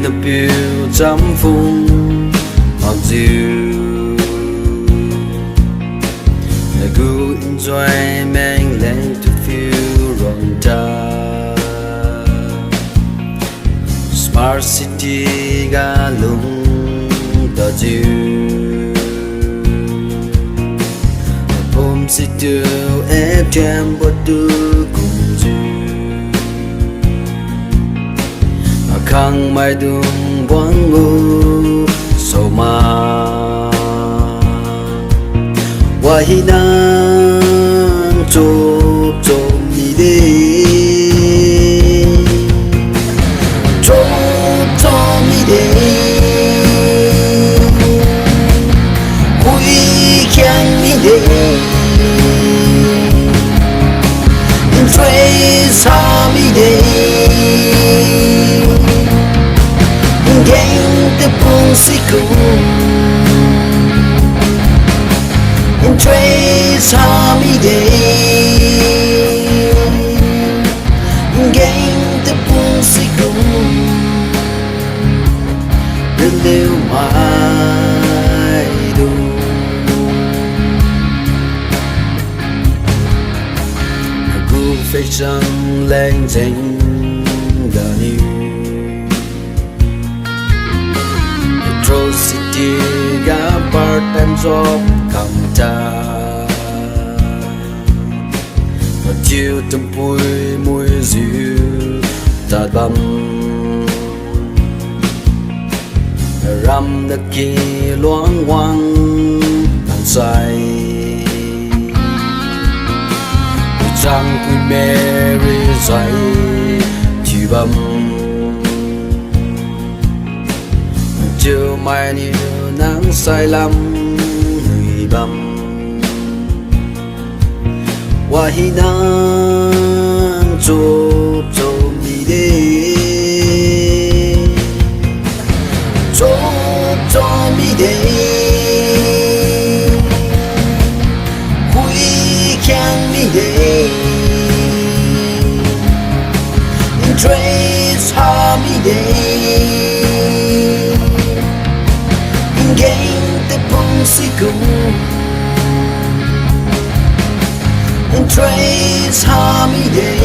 nó biểu chấm phun ngọt dịu để cứ enjoy mang lên to feel rộn ràng smart city ga lung ta dịu ôm si tiêu ép chém bớt đưa cùng dịu khang mai dung buông ngu sầu ma wahi nang chop chop mi de chop chop mi de hui kyang mi de trace sa mi de and trace how me day and gain the pussy go and live my do a good fiction lang danh the new city ga part-time job cầm cha và chiều trong bụi mùi dịu ta bầm ram đất kia loáng hoang thằng say trăng quy mary dậy thì bầm chiều mai nhiều nắng say lắm người bầm wahi nang chop chop mi de chop chop mi de hui kyang mi de trace ha mi de and trace how me day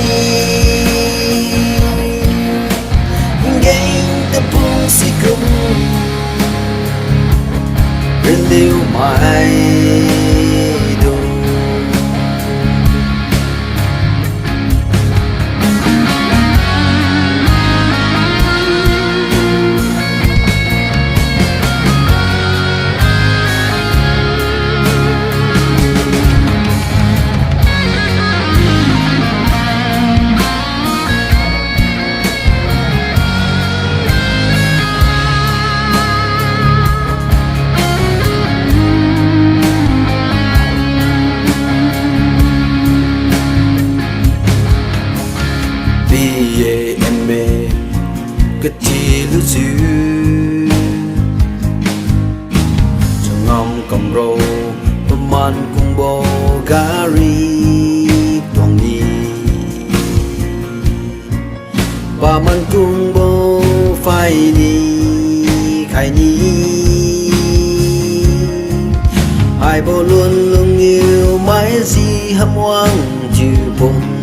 and gain the pussy go and live my cái chi lưu dư trong ngom cầm rô bơm man cùng bò gari toàn đi và man cùng bò phải đi khai đi hai bò luôn luôn yêu mãi gì hâm hoang chịu bông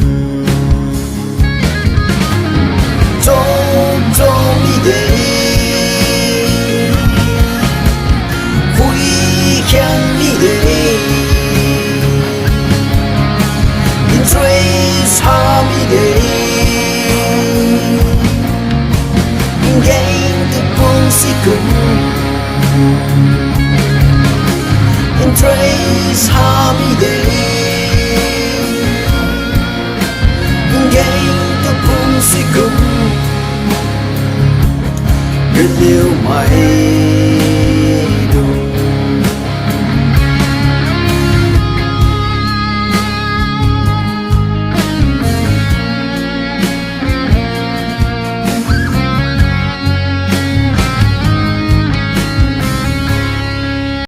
cho mi de hui kyang mi de trace ha mi de gain the pussy go and trace ha mi de gain the pussy go live my